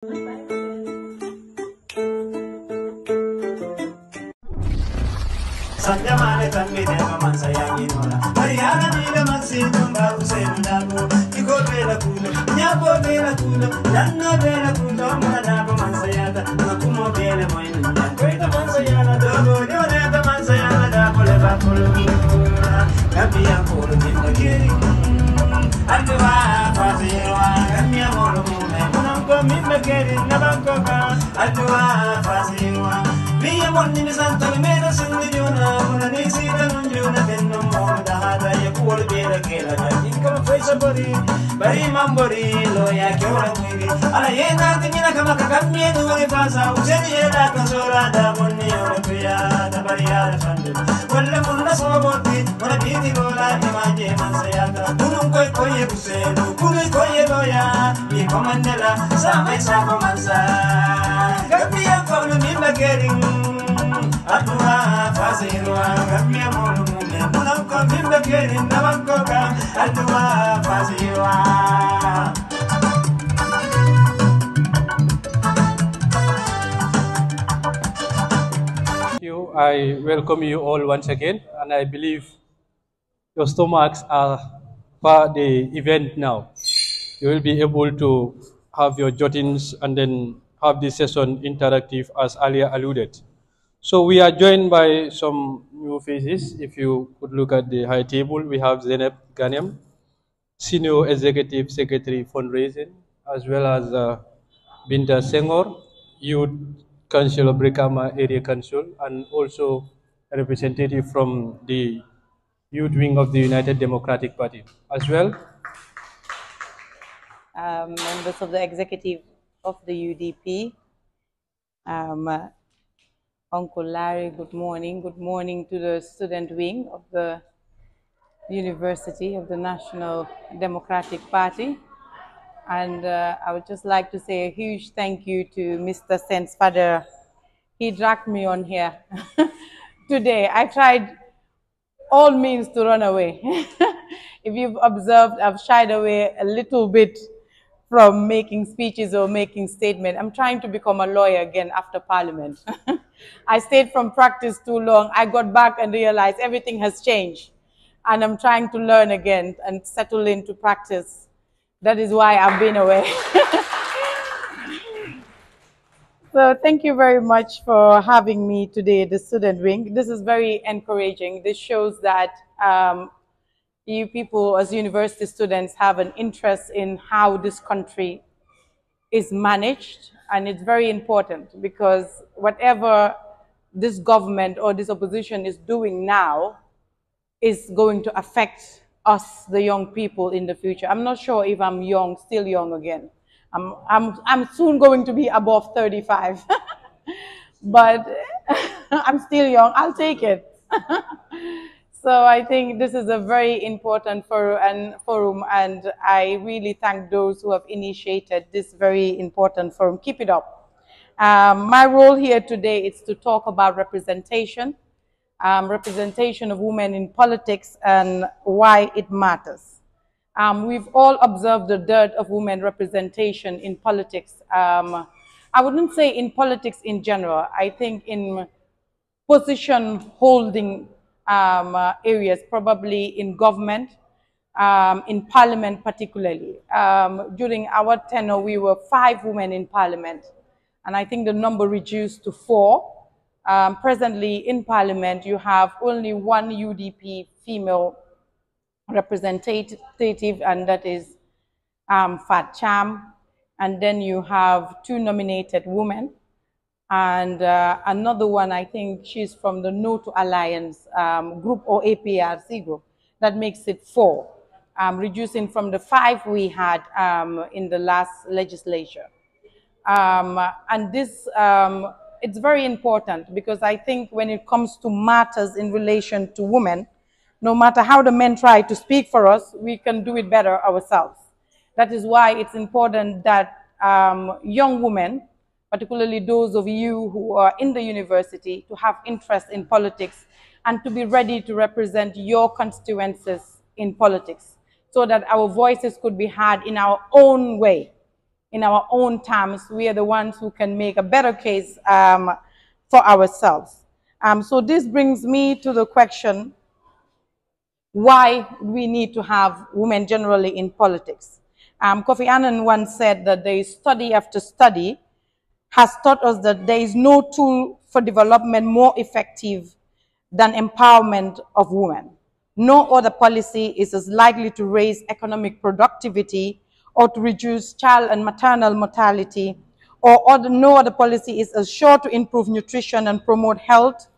Sanjamale tammi deva mansayangi nola Mariana nila mansitunga usenu dago Iko bela kulo, nyabo bela kulo Nanna bela kulo, mwanabo mansayata Nakumo bela moinu Nyankweta mansayana dogo Yoneta mansayana dabo leba kolo Kambiya kolo nima kiri Aldewa fasiwa Kambiya kolo mume Munamko mimba kiri nabankoka Aldewa fasiwa Miya monni ni santa mera sindi juna Muna ni sita nunjuna Tenno mo dahada ya kuwal bera kera Jinka mfaisa bari mambori Loya kiora mwiri Ala yena tingina kama kakamye Nuwari fasa Useni yeda kasora Da monni Europea Da bari yada fandu Walla munda soboti Muna biti gola Imaje mansayata Kunun koi koye kuselu Kunun koye loya Mi komandela Samay sako mansa Gambiya konu mimba kering Atua fasirwa Gambiya molu mume Munamko mimba kering Namankoka Atua fasirwa I welcome you all once again, and I believe your stomachs are for the event now. You will be able to have your jottings and then have this session interactive as earlier alluded. So we are joined by some new faces. If you could look at the high table, we have Zainab Ghanem, Senior Executive Secretary Fundraising, as well as Binta Senghor, Youth Council of Brikama Area Council, and also a representative from the youth wing of the United Democratic Party as well. Members of the executive of the UDP, Uncle Larry, good morning. Good morning to the student wing of the University of the National Democratic Party. And I would just like to say a huge thank you to Mr. Sen's father. He dragged me on here today. I tried all means to run away. If you've observed, I've shied away a little bit from making speeches or making statements. I'm trying to become a lawyer again after Parliament. I stayed from practice too long. I got back and realized everything has changed. And I'm trying to learn again and settle into practice. That is why I've been away. So thank you very much for having me today, the student wing. This is very encouraging. This shows that you people as university students have an interest in how this country is managed. And it's very important because whatever this government or this opposition is doing now is going to affect us, the young people, in the future. I'm not sure if I'm young, still young again. I'm soon going to be above 35, but I'm still young. I'll take it. So I think this is a very important forum, and I really thank those who have initiated this very important forum. Keep it up. My role here today is to talk about representation. Representation of women in politics and why it matters. We've all observed the dearth of women representation in politics. I wouldn't say in politics in general. I think in position holding areas, probably in government, in parliament particularly. During our tenure, we were 5 women in parliament, and I think the number reduced to 4. Presently in Parliament, you have only 1 UDP female representative, and that is Fat Cham. And then you have 2 nominated women. And another one, I think she's from the No to Alliance group or APRC group. That makes it 4, reducing from the 5 we had in the last legislature. And this it's very important because I think when it comes to matters in relation to women, no matter how the men try to speak for us, we can do it better ourselves. That is why it's important that young women, particularly those of you who are in the university, to have interest in politics and to be ready to represent your constituencies in politics so that our voices could be heard in our own way. in our own terms, we are the ones who can make a better case for ourselves. So this brings me to the question, why we need to have women generally in politics. Kofi Annan once said that there is study after study has taught us that there is no tool for development more effective than empowerment of women. No other policy is as likely to raise economic productivity or to reduce child and maternal mortality, or no other policy is as sure to improve nutrition and promote health.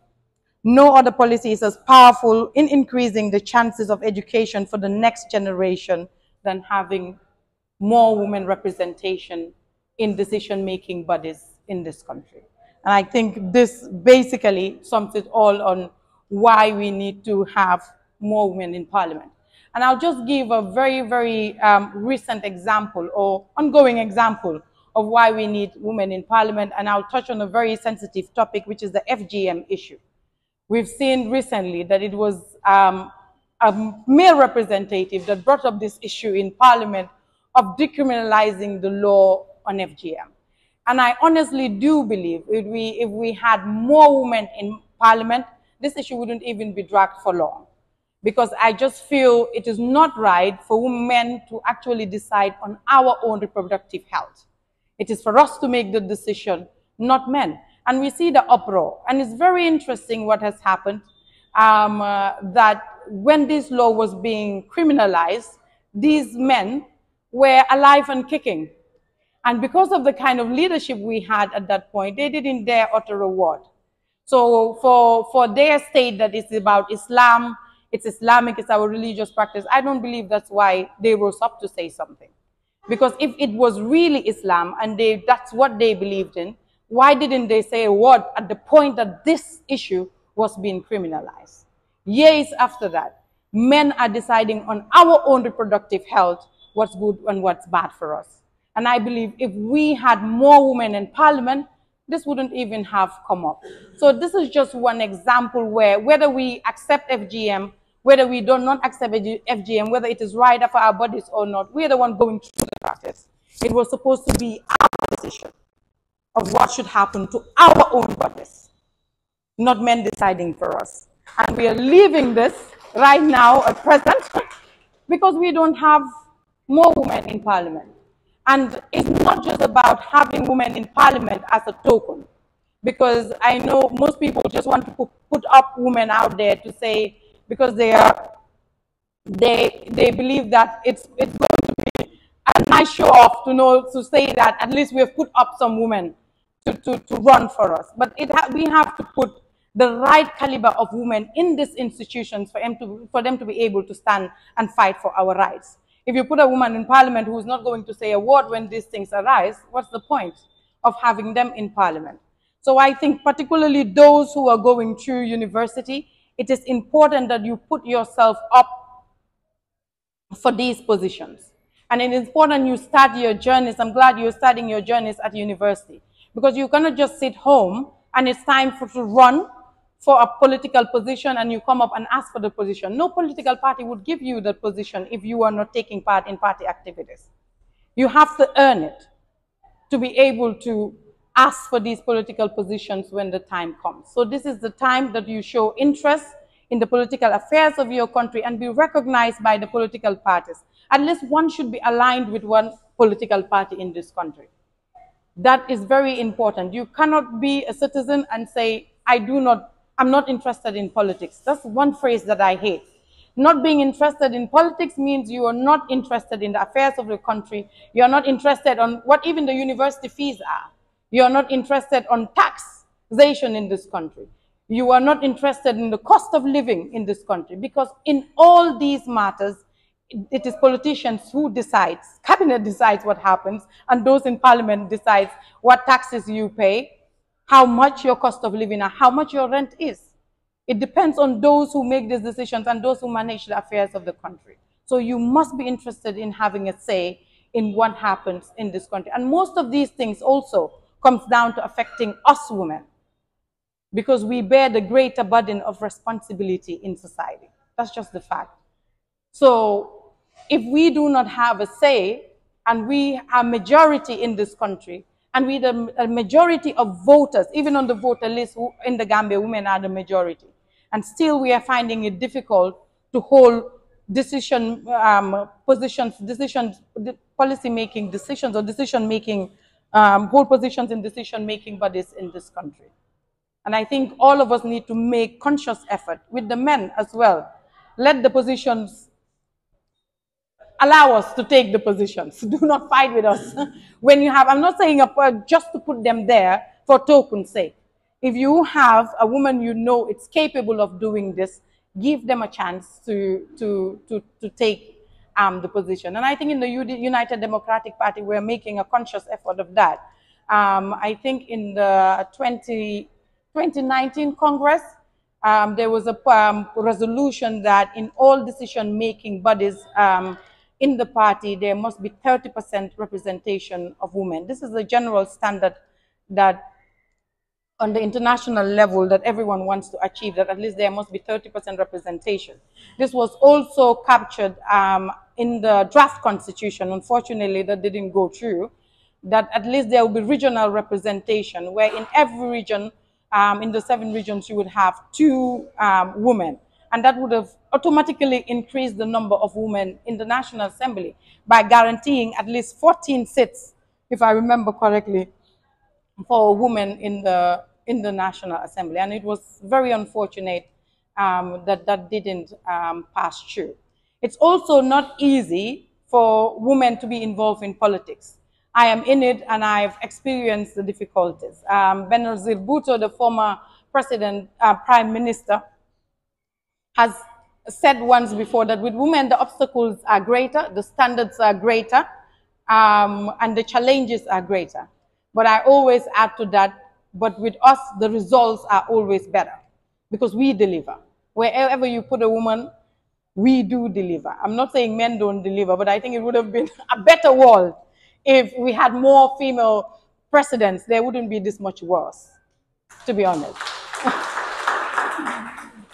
No other policy is as powerful in increasing the chances of education for the next generation than having more women representation in decision-making bodies in this country. And I think this basically sums it all on why we need to have more women in parliament. And I'll just give a very, very recent example or ongoing example of why we need women in parliament. And I'll touch on a very sensitive topic, which is the FGM issue. We've seen recently that it was a male representative that brought up this issue in parliament of decriminalizing the law on FGM. And I honestly do believe if we had more women in parliament, this issue wouldn't even be dragged for long. Because I just feel it is not right for women to actually decide on our own reproductive health. It is for us to make the decision, not men. And we see the uproar. And it's very interesting what has happened, that when this law was being criminalized, these men were alive and kicking. And because of the kind of leadership we had at that point, they didn't dare utter a word. So for their state that it's about Islam, it's Islamic, it's our religious practice, I don't believe that's why they rose up to say something. Because if it was really Islam and that's what they believed in, why didn't they say a word at the point that this issue was being criminalized? Years after that, men are deciding on our own reproductive health, what's good and what's bad for us. And I believe if we had more women in parliament, this wouldn't even have come up. So this is just one example where whether we accept FGM, whether we do not accept FGM, whether it is right for our bodies or not, we are the one going through the practice. It was supposed to be our decision of what should happen to our own bodies, not men deciding for us. And we are leaving this right now at present because we don't have more women in parliament. And it's not just about having women in parliament as a token, because I know most people just want to put up women out there to say, because they believe that it's going to be a nice show off to say that at least we have put up some women to run for us. But we have to put the right caliber of women in these institutions for them to be able to stand and fight for our rights. If you put a woman in parliament who's not going to say a word when these things arise, what's the point of having them in parliament? So I think particularly those who are going through university, it is important that you put yourself up for these positions. And it is important you start your journeys. I'm glad you're starting your journeys at university, because you cannot just sit home and it's time to run for a political position and you come up and ask for the position. No political party would give you the position if you are not taking part in party activities. You have to earn it to be able to ask for these political positions when the time comes. So this is the time that you show interest in the political affairs of your country and be recognized by the political parties. At least one should be aligned with one political party in this country. That is very important. You cannot be a citizen and say, I'm not interested in politics. That's one phrase that I hate. Not being interested in politics means you are not interested in the affairs of the country. You are not interested on what even the university fees are. You are not interested on taxation in this country. You are not interested in the cost of living in this country, because in all these matters, it is politicians who decides, cabinet decides what happens, and those in parliament decides what taxes you pay, how much your cost of living, and how much your rent is. It depends on those who make these decisions and those who manage the affairs of the country. So you must be interested in having a say in what happens in this country. And most of these things also comes down to affecting us women, because we bear the greater burden of responsibility in society. That's just the fact. So if we do not have a say, and we are majority in this country, and we the a majority of voters, even on the voter list in the Gambia, women are the majority. And still we are finding it difficult to hold decision positions, policy making decisions, or decision making, hold positions in decision making bodies in this country. And I think all of us need to make conscious effort with the men as well. Let the positions allow us to take the positions. Do not fight with us. When you have, I'm not saying just to put them there for token's sake. If you have a woman you know it's capable of doing this, give them a chance to take the position. And I think in the United Democratic Party, we're making a conscious effort of that. I think in the 2019 Congress, there was a resolution that in all decision-making bodies in the party, there must be 30% representation of women. This is a general standard that on the international level that everyone wants to achieve, that at least there must be 30% representation. This was also captured in the draft constitution. Unfortunately, that didn't go through, that at least there will be regional representation, where in every region, in the 7 regions, you would have 2 women. And that would have automatically increased the number of women in the National Assembly by guaranteeing at least 14 seats, if I remember correctly, for women in the National Assembly. And it was very unfortunate that that didn't pass through. It's also not easy for women to be involved in politics. I am in it and I've experienced the difficulties. Benazir Bhutto, the former president, prime minister, has said once before that with women, the obstacles are greater, the standards are greater, and the challenges are greater. But I always add to that, but with us, the results are always better because we deliver. Wherever you put a woman, we do deliver. I'm not saying men don't deliver, but I think it would have been a better world if we had more female presidents. There wouldn't be this much worse, to be honest.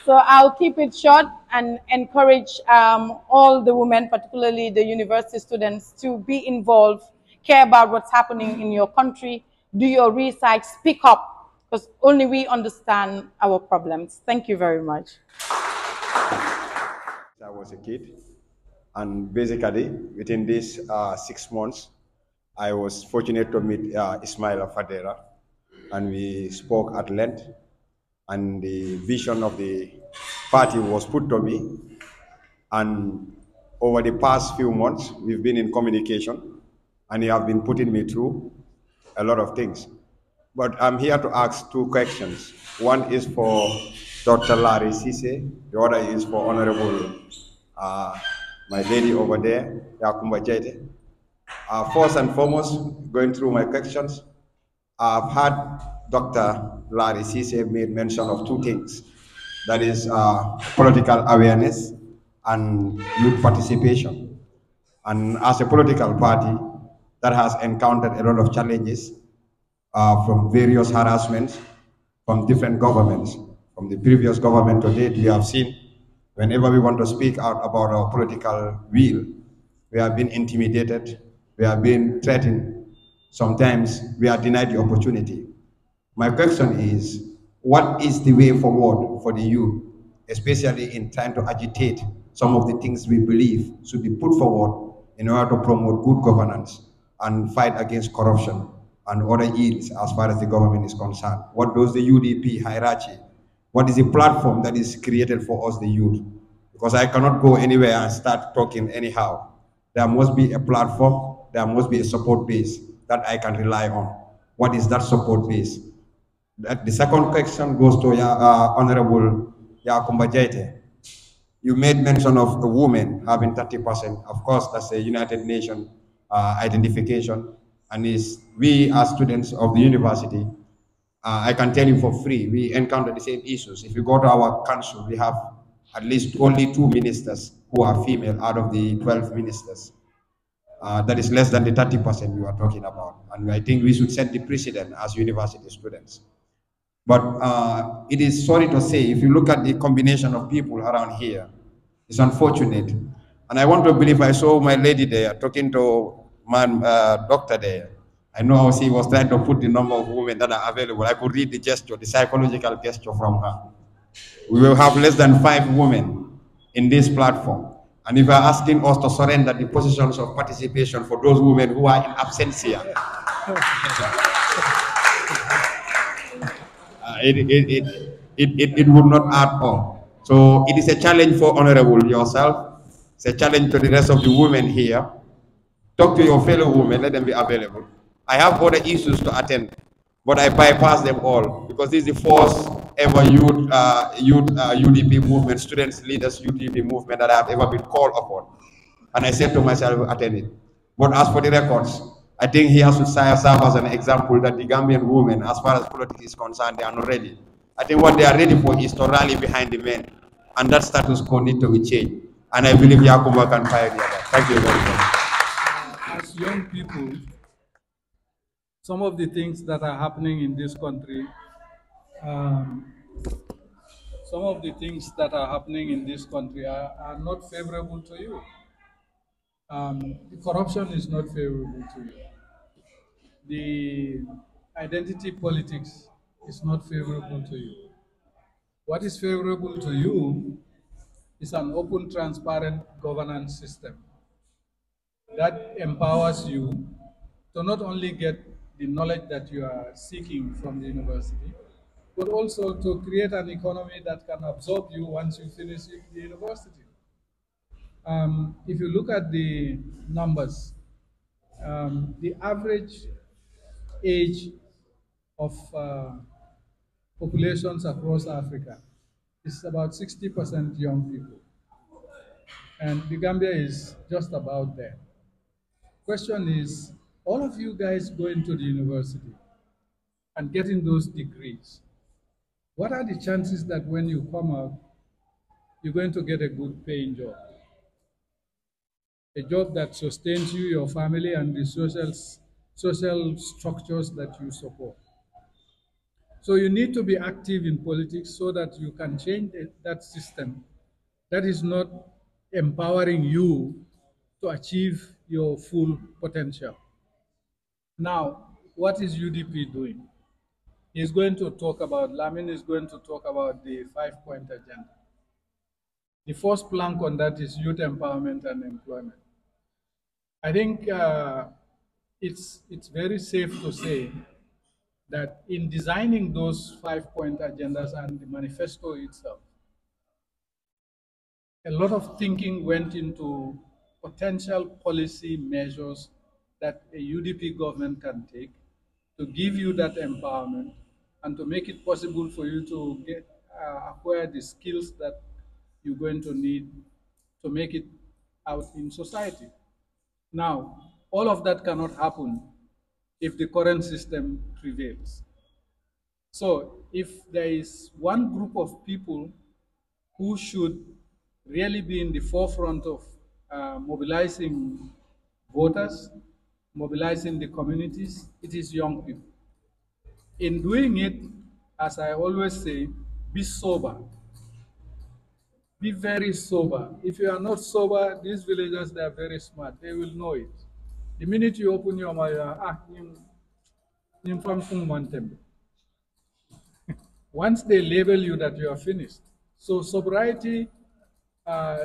So I'll keep it short and encourage all the women, particularly the university students, to be involved, care about what's happening in your country, do your research, speak up, because only we understand our problems. Thank you very much. I was a kid, and basically within these 6 months, I was fortunate to meet Ismaila Fadera, and we spoke at length, and the vision of the party was put to me. And over the past few months, we've been in communication, and he have been putting me through a lot of things. But I'm here to ask 2 questions. One is for Dr. Larry Sise. The other is for Honourable, my lady over there, Yakumba Jaiteh. First and foremost, going through my questions, I've had Dr. Larry Sise made mention of 2 things. That is political awareness and youth participation. And as a political party that has encountered a lot of challenges from various harassments from different governments, from the previous government to date, we have seen whenever we want to speak out about our political will, we have been intimidated, we have been threatened, sometimes we are denied the opportunity. My question is, what is the way forward for the youth, especially in trying to agitate some of the things we believe should be put forward in order to promote good governance and fight against corruption and other ills as far as the government is concerned? What does the UDP hierarchy, what is the platform that is created for us, the youth? Because I cannot go anywhere and start talking anyhow. There must be a platform, there must be a support base that I can rely on. What is that support base? The second question goes to Honourable Yakumba Jaiteh. You made mention of a woman having 30%. Of course, that's a United Nations identification. And we as students of the university, I can tell you for free, we encounter the same issues. If you go to our council, we have at least only 2 ministers who are female out of the 12 ministers. That is less than the 30% we are talking about. And I think we should set the precedent as university students. But it is sorry to say, if you look at the combination of people around here, it's unfortunate. And I want to believe I saw my lady there talking to doctor there. I know how she was trying to put the number of women that are available. I could read the gesture, the psychological gesture from her. We will have less than 5 women in this platform. And if you are asking us to surrender the positions of participation for those women who are in absentia, it would not add up. So it is a challenge for Honourable yourself. It's a challenge to the rest of the women here. Talk to your fellow women, let them be available. I have other issues to attend, but I bypass them all because this is the first ever UDP movement, students leaders UDP movement that I have ever been called upon. And I said to myself, attend it. But as for the records, I think he has to serve as an example that the Gambian women, as far as politics is concerned, they are not ready. I think what they are ready for is to rally behind the men. And that status quo needs to be changed. And I believe Yakumba can pioneer that. Thank you very much. As young people, some of the things that are happening in this country, are not favorable to you. The corruption is not favorable to you. The identity politics is not favorable to you. What is favorable to you is an open, transparent governance system that empowers you to not only get the knowledge that you are seeking from the university, but also to create an economy that can absorb you once you finish the university. If you look at the numbers, the average age of populations across Africa is about 60% young people. And the Gambia is just about there. Question is, all of you guys going to the university and getting those degrees, what are the chances that when you come out, you're going to get a good paying job? A job that sustains you, your family, and the social structures that you support. So you need to be active in politics so that you can change that system that is not empowering you to achieve your full potential. Now, what is UDP doing? Lamin is going to talk about the 5-point agenda. The first plank on that is youth empowerment and employment. I think it's very safe to say that in designing those 5-point agendas and the manifesto itself, a lot of thinking went into potential policy measures that a UDP government can take to give you that empowerment and to make it possible for you to acquire the skills that you're going to need to make it out in society. Now, all of that cannot happen if the current system prevails. So if there is one group of people who should really be in the forefront of mobilizing voters, mobilizing the communities, it is young people. In doing it, as I always say, be sober. Be very sober. If you are not sober, these villagers, they are very smart. They will know it. The minute you open your mouth, once they label you that you are finished. So sobriety,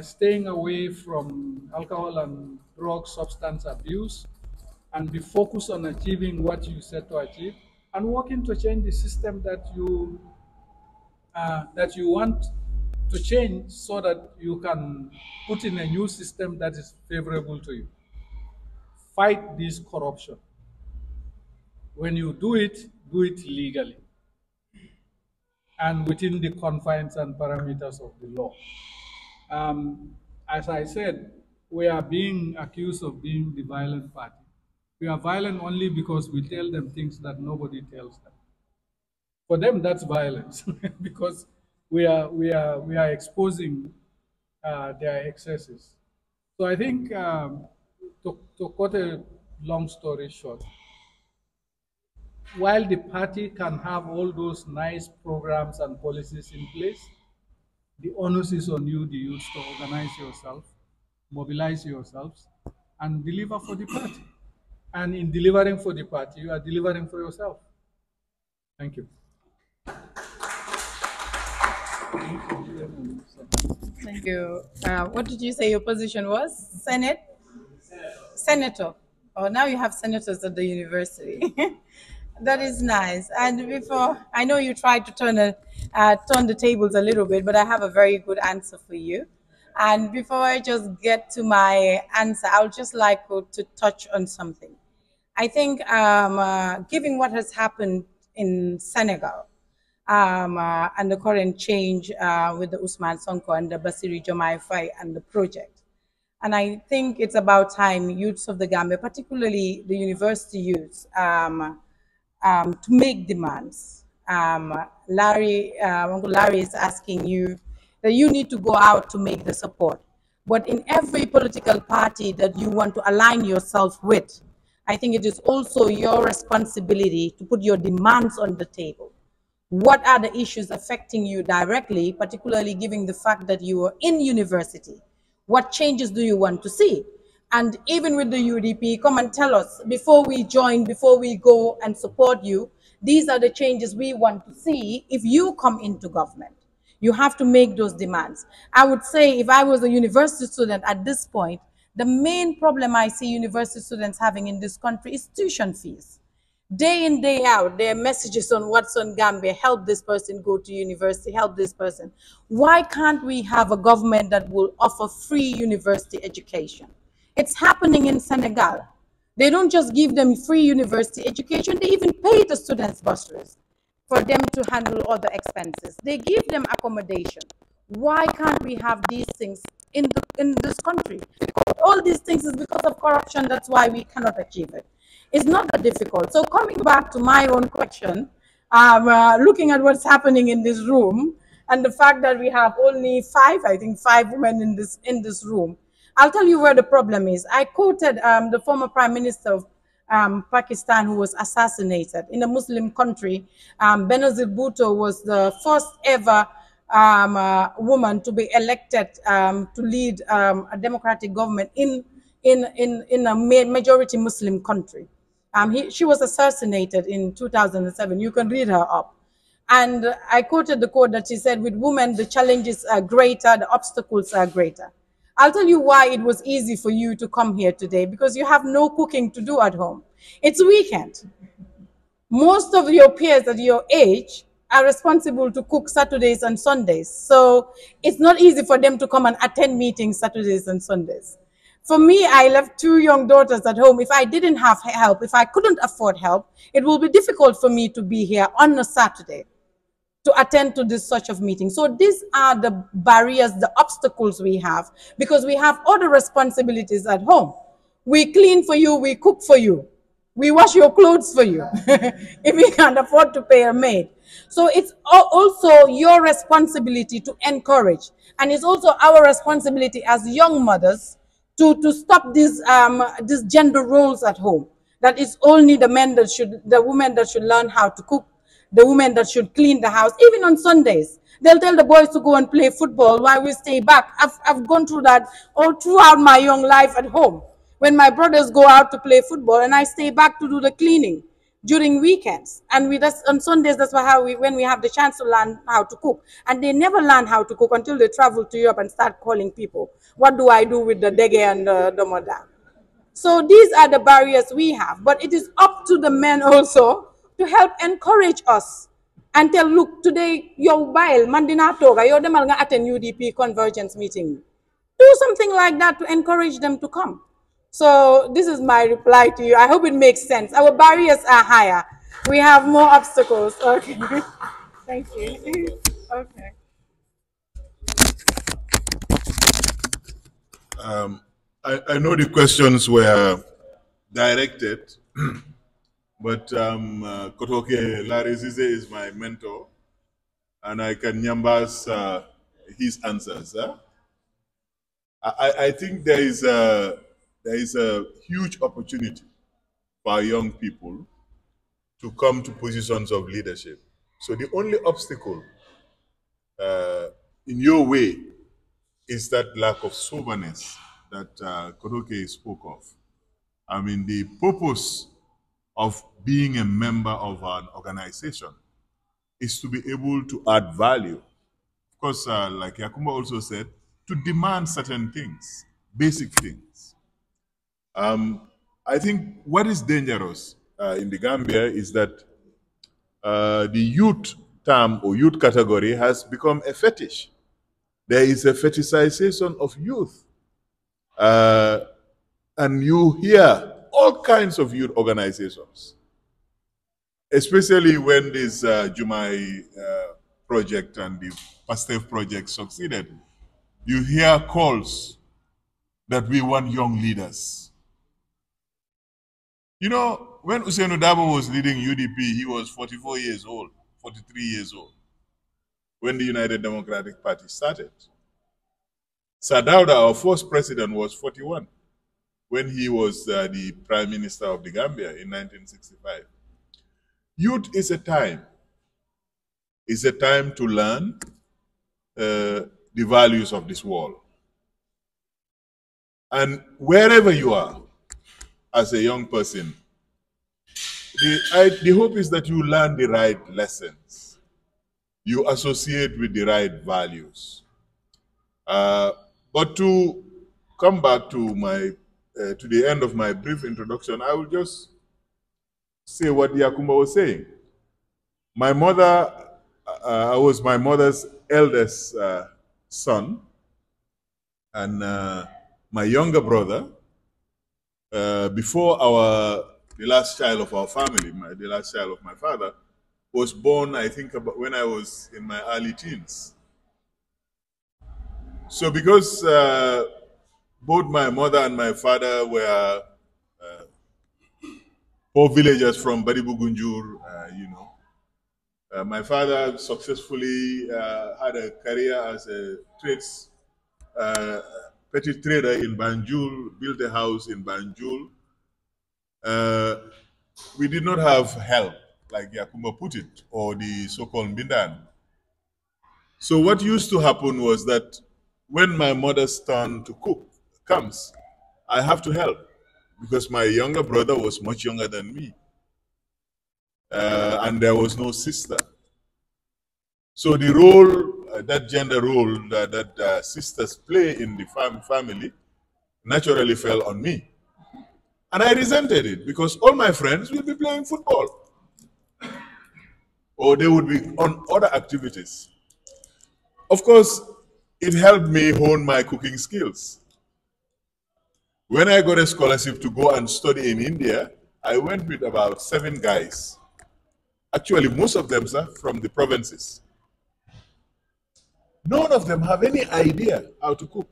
staying away from alcohol and drug substance abuse, and be focused on achieving what you set to achieve, and working to change the system that you want to change so that you can put in a new system that is favorable to you. Fight this corruption. When you do it legally and within the confines and parameters of the law. As I said, we are being accused of being the violent party. We are violent only because we tell them things that nobody tells them. For them, that's violence because we are exposing their excesses. So I think to cut a long story short, while the party can have all those nice programs and policies in place, the onus is on you, the youth, to organize yourself, mobilize yourselves, and deliver for the party. And in delivering for the party, you are delivering for yourself. Thank you. Thank you. What did you say your position was? Senate? Senator. Oh, now you have senators at the university. That is nice. And before, I know you tried to turn the tables a little bit, but I have a very good answer for you. And before I just get to my answer, I would just like to touch on something. I think, given what has happened in Senegal, and the current change with the Usman Sonko and the Basiri Jomai Faye and the project. And I think it's about time youths of the Gambia, particularly the university youths, to make demands. Uncle Larry is asking you that you need to go out to make the support. But in every political party that you want to align yourself with, I think it is also your responsibility to put your demands on the table. What are the issues affecting you directly, particularly given the fact that you are in university? What changes do you want to see? And even with the UDP, come and tell us before we join, before we go and support you, these are the changes we want to see if you come into government. You have to make those demands. I would say if I was a university student at this point, the main problem I see university students having in this country is tuition fees. Day in, day out, there are messages on What's on Gambia, help this person go to university, help this person. Why can't we have a government that will offer free university education? It's happening in Senegal. They don't just give them free university education, they even pay the students' bursaries for them to handle other expenses. They give them accommodation. Why can't we have these things in this country? All these things is because of corruption. That's why we cannot achieve it. It's not that difficult. So coming back to my own question, looking at what's happening in this room and the fact that we have only five women in this room, I'll tell you where the problem is. I quoted the former Prime Minister of Pakistan, who was assassinated in a Muslim country. Benazir Bhutto was the first ever woman to be elected to lead a democratic government in a majority Muslim country. She was assassinated in 2007. You can read her up. And I quoted the quote that she said, with women, the challenges are greater, the obstacles are greater. I'll tell you why it was easy for you to come here today, because you have no cooking to do at home. It's weekend. Most of your peers at your age are responsible to cook Saturdays and Sundays. So it's not easy for them to come and attend meetings Saturdays and Sundays. For me, I left two young daughters at home. If I didn't have help, if I couldn't afford help, it will be difficult for me to be here on a Saturday to attend to this sort of meeting. So these are the barriers, the obstacles we have, because we have other responsibilities at home. We clean for you, we cook for you, we wash your clothes for you, if we can't afford to pay a maid. So it's also your responsibility to encourage, and it's also our responsibility as young mothers to stop these gender roles at home. That it's only the women that should learn how to cook, the women that should clean the house. Even on Sundays, they'll tell the boys to go and play football while we stay back. I've gone through that all throughout my young life at home, when my brothers go out to play football and I stay back to do the cleaning during weekends. And on Sundays, that's when we have the chance to learn how to cook. And they never learn how to cook until they travel to Europe and start calling people, what do I do with the dege and the moda? So these are the barriers we have. But it is up to the men also to help encourage us and tell, look, today, yo bail, mandina toga, yo demal nga attend UDP Convergence meeting. Do something like that to encourage them to come. So this is my reply to you. I hope it makes sense. Our barriers are higher. We have more obstacles. Okay. Thank you. Okay. I know the questions were directed, but Kotoke Larry Zize is my mentor, and I can nyambas his answers. I think there is a huge opportunity for young people to come to positions of leadership. So the only obstacle in your way is that lack of soberness that Kotoke spoke of. I mean, the purpose of being a member of an organization is to be able to add value. Of course, like Yakumba also said, to demand certain things, basic things. I think what is dangerous in the Gambia is that the youth term or youth category has become a fetish. There is a fetishization of youth. And you hear all kinds of youth organizations, especially when this Jumai project and the PASTEF project succeeded. You hear calls that we want young leaders. You know, when Usainu Dabo was leading UDP, he was 44 years old, 43 years old, when the United Democratic Party started. Sadauda, our first president, was 41 when he was the Prime Minister of the Gambia in 1965. Youth is a time. It's a time to learn the values of this world. And wherever you are, as a young person, the hope is that you learn the right lessons. You associate with the right values. But to come back to to the end of my brief introduction, I will just say what Yakumba was saying. My mother, I was my mother's eldest son, and my younger brother, before the last child of our family, the last child of my father, was born, I think, about when I was in my early teens. So because both my mother and my father were poor villagers from Badibugunjur, you know, my father successfully had a career as a petty trader in Banjul, built a house in Banjul. We did not have help, like Yakumba put it, or the so-called Bindan. So what used to happen was that when my mother's turn to cook comes, I have to help because my younger brother was much younger than me. And there was no sister. So the role, that gender role that sisters play in the family naturally fell on me. And I resented it because all my friends will be playing football or they would be on other activities. Of course, it helped me hone my cooking skills. When I got a scholarship to go and study in India, I went with about 7 guys. Actually, most of them, sir, from the provinces. None of them have any idea how to cook.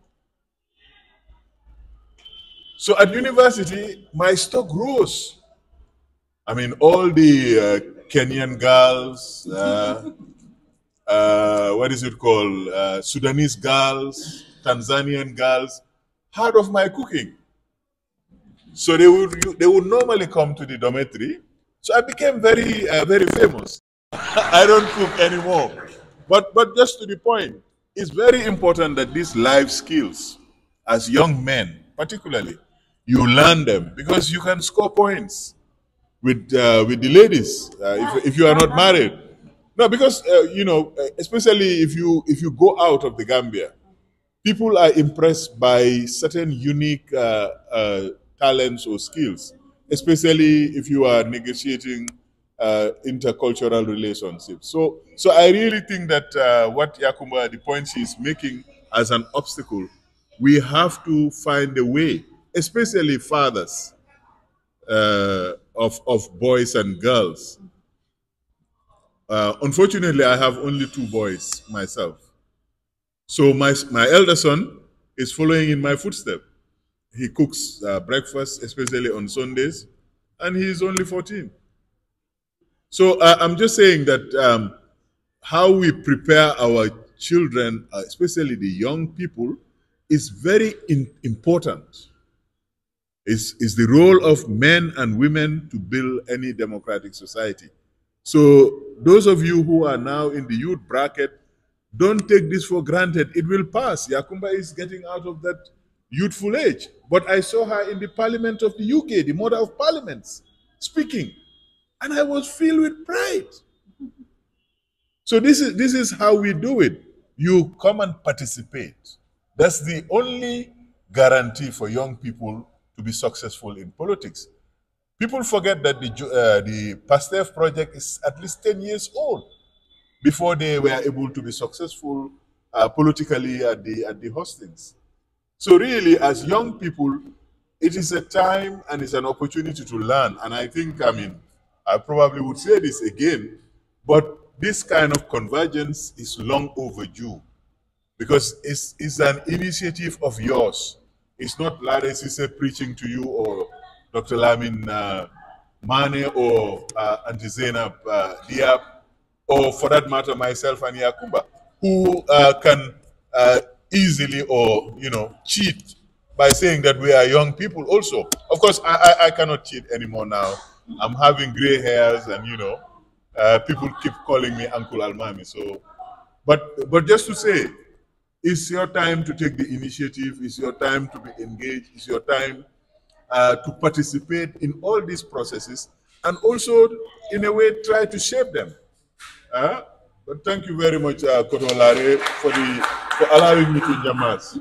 So at university, my stock rose. I mean, all the Kenyan girls, what is it called? Sudanese girls, Tanzanian girls, heard of my cooking. So they would normally come to the dormitory. So I became very, very famous. I don't cook anymore. But just to the point, it's very important that these life skills, as young men particularly, you learn them because you can score points with the ladies if you are not married. No, because you know, especially if you go out of the Gambia, people are impressed by certain unique talents or skills, especially if you are negotiating intercultural relationships. So I really think that what Yakumba, the point she is making as an obstacle, we have to find a way, especially fathers of boys and girls. Unfortunately, I have only 2 boys myself. So my elder son is following in my footsteps. He cooks breakfast, especially on Sundays, and he is only 14. So I'm just saying that how we prepare our children, especially the young people, is very important. It's the role of men and women to build any democratic society. So those of you who are now in the youth bracket, don't take this for granted. It will pass. Yakumba is getting out of that youthful age. But I saw her in the Parliament of the UK, the Mother of Parliaments, speaking. And I was filled with pride. So this is how we do it. You come and participate. That's the only guarantee for young people to be successful in politics. People forget that the PASTEF project is at least 10 years old before they were able to be successful politically at the hustings. So really, as young people, it is a time and it's an opportunity to learn. And I think, I probably would say this again, but this kind of convergence is long overdue because it's an initiative of yours. It's not Lade Sise preaching to you or Dr. Lamin Mane or Auntie Zainab Diab, or for that matter, myself and Yakumba, who can easily or, cheat by saying that we are young people also. Of course, I cannot cheat anymore now. I'm having gray hairs and, people keep calling me Uncle Almami. So, but just to say, it's your time to take the initiative. It's your time to be engaged. It's your time to participate in all these processes and also, in a way, try to shape them. But thank you very much, Kodolare, for allowing me to jamas.